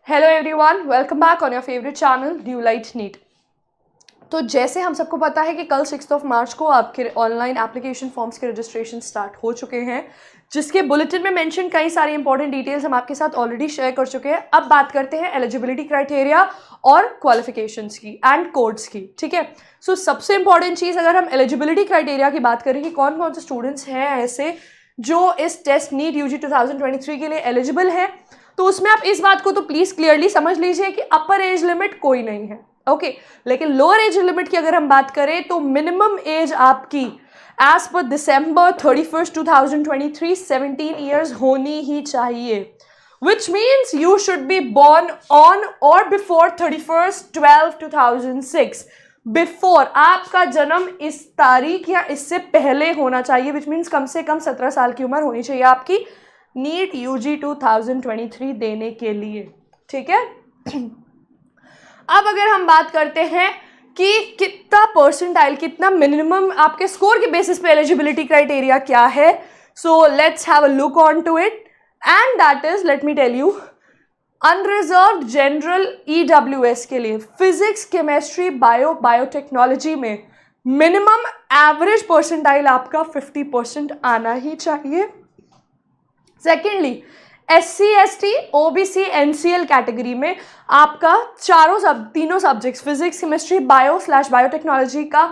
Hello everyone, welcome back on your favourite channel Dew Light NEET. तो जैसे हम सबको पता है कि कल 6 मार्च को आपके ऑनलाइन एप्लीकेशन फॉर्म्स के रजिस्ट्रेशन स्टार्ट हो चुके हैं, जिसके बुलेटिन में मेंशन कई सारी इंपॉर्टेंट डिटेल्स हम आपके साथ ऑलरेडी शेयर कर चुके हैं। अब बात करते हैं एलिजिबिलिटी क्राइटेरिया और क्वालिफिकेशंस की एंड कोड्स की। ठीक है, सो सबसे इंपॉर्टेंट चीज़, अगर हम एलिजिबिलिटी क्राइटेरिया की बात करें कि कौन कौन से स्टूडेंट्स हैं ऐसे जो इस टेस्ट नीट यूजी 2023 के लिए एलिजिबल है, तो उसमें आप इस बात को तो प्लीज क्लियरली समझ लीजिए कि अपर एज लिमिट कोई नहीं है। ओके, लेकिन लोअर एज लिमिट की अगर हम बात करें तो मिनिमम एज आपकी एज पर December 31st 2023 17 ईयर्स होनी ही चाहिए, which means you should be born on or before 31st 12 2006। Before आपका जन्म इस तारीख या इससे पहले होना चाहिए, विच मीन्स कम से कम 17 साल की उम्र होनी चाहिए आपकी नीट यूजी 2023 देने के लिए। ठीक है, अब अगर हम बात करते हैं कि कितना परसेंटाइल, कितना मिनिमम आपके स्कोर के बेसिस पे एलिजिबिलिटी क्राइटेरिया क्या है, so let's have a look on to it and that is, let me tell you, unreserved general EWS के लिए फिजिक्स, केमिस्ट्री, बायोटेक्नोलॉजी में मिनिमम एवरेज परसेंटाइल आपका 50% आना ही चाहिए। Secondly, SC ST OBC NCL category में आपका तीनों सब्जेक्ट्स फिजिक्स, केमिस्ट्री, बायोटेक्नोलॉजी का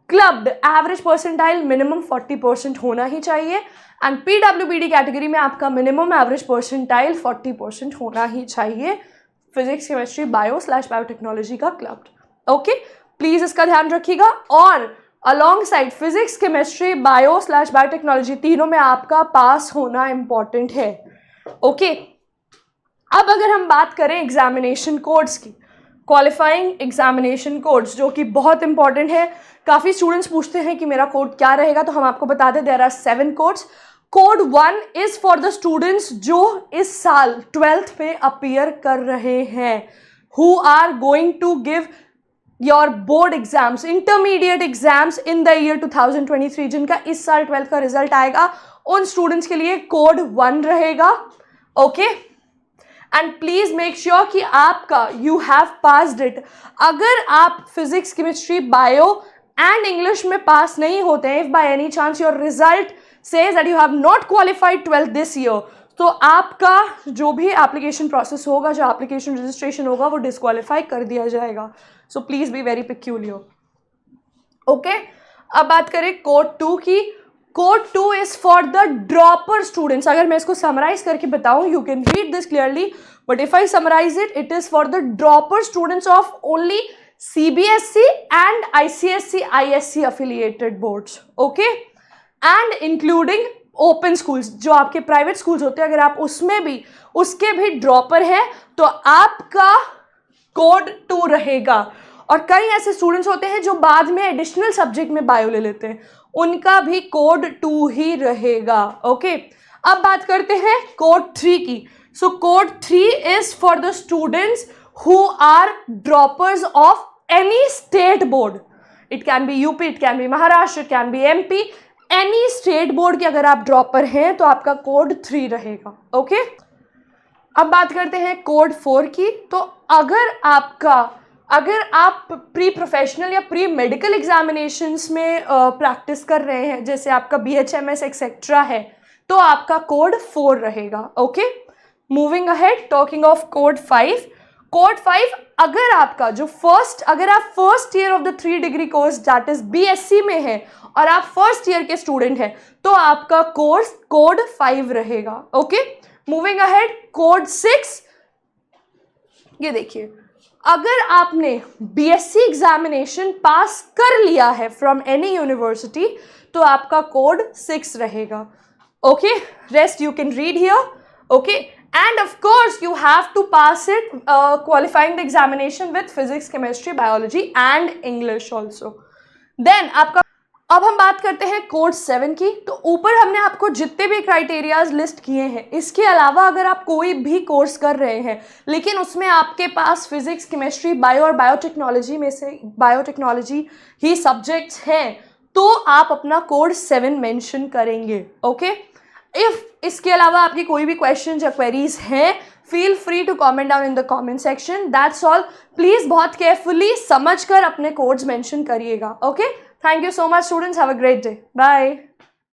क्लब्ड एवरेज परसेंटाइल मिनिमम 40% होना ही चाहिए। एंड PWBD कैटेगरी में आपका मिनिमम एवरेज परसेंटाइल 40% होना ही चाहिए फिजिक्स, केमिस्ट्री, बायोटेक्नोलॉजी का क्लब्ड। ओके, प्लीज इसका ध्यान रखिएगा। और along side physics, chemistry, biotechnology तीनों में आपका पास होना इंपॉर्टेंट है। ओके, अब अगर हम बात करें एग्जामिनेशन कोड्स की, क्वालिफाइंग एग्जामिनेशन कोड्स जो कि बहुत इंपॉर्टेंट है। काफ़ी स्टूडेंट्स पूछते हैं कि मेरा कोड क्या रहेगा, तो हम आपको बता दें there are 7 codes. Code 1 is for the students जो इस साल 12th में अपीयर कर रहे हैं, who are going to give your board exams, intermediate exams in the year 2023, जिनका इस साल 12th का रिजल्ट आएगा, उन स्टूडेंट्स के लिए कोड 1 रहेगा। Okay, and please make sure कि आपका यू हैव पास्ड इट। अगर आप physics, chemistry, bio and English में पास नहीं होते हैं, if by any chance your result says that you have not qualified 12th this year, तो आपका जो भी एप्लीकेशन प्रोसेस होगा, जो एप्लीकेशन रजिस्ट्रेशन होगा, वो डिस्क्वालीफाई कर दिया जाएगा। So please be very peculiar. Okay, अब बात करें कोड 2 की। कोड 2 is for the dropper students. अगर मैं इसको समराइज करके बताऊं, you can read this clearly, but if I summarize it, it is for the dropper students of only CBSE and ICSE ISC affiliated boards, okay, and including open schools, जो आपके private schools होते हैं, अगर आप उसमें भी उसके भी ड्रॉपर हैं तो आपका कोड 2 रहेगा। और कई ऐसे स्टूडेंट्स होते हैं जो बाद में एडिशनल सब्जेक्ट में बायो ले लेते हैं, उनका भी कोड 2 ही रहेगा। ओके, अब बात करते हैं कोड 3 की। So code 3 is for the students who are droppers of any state board. It can be UP, it can be Maharashtra, it can be MP, any state board के अगर आप ड्रॉपर हैं तो आपका कोड 3 रहेगा। ओके, अब बात करते हैं कोड 4 की। तो अगर आप प्री प्रोफेशनल या प्री मेडिकल एग्जामिनेशंस में प्रैक्टिस कर रहे हैं, जैसे आपका BHMS एक्सेट्रा है, तो आपका कोड 4 रहेगा। Okay, moving ahead, talking of code 5। Code 5, अगर आपका जो अगर आप first year of the 3 degree course that is BSc में है और आप फर्स्ट ईयर के स्टूडेंट हैं, तो आपका कोर्स कोड 5 रहेगा। ओके, मूविंग अहेड, कोड 6, ये देखिए, अगर आपने BSc एग्जामिनेशन पास कर लिया है फ्रॉम एनी यूनिवर्सिटी, तो आपका कोड 6 रहेगा। Okay, rest you can read here. Okay, and of course you have to pass it qualifying the examination with physics, chemistry, biology and English also. Then आपका, अब हम बात करते हैं कोड 7 की। तो ऊपर हमने आपको जितने भी क्राइटेरियाज लिस्ट किए हैं, इसके अलावा अगर आप कोई भी कोर्स कर रहे हैं लेकिन उसमें आपके पास फिजिक्स, केमिस्ट्री, बायो और बायोटेक्नोलॉजी में से बायोटेक्नोलॉजी ही सब्जेक्ट्स हैं, तो आप अपना कोड 7 मेंशन करेंगे। ओके, इफ इसके अलावा आपकी कोई भी क्वेश्चन या क्वेरीज हैं feel free to comment down in the comment section. That's all. Please बहुत केयरफुली समझ कर अपने कोड्स मेंशन करिएगा. Okay, thank you so much students. Have a great day. Bye.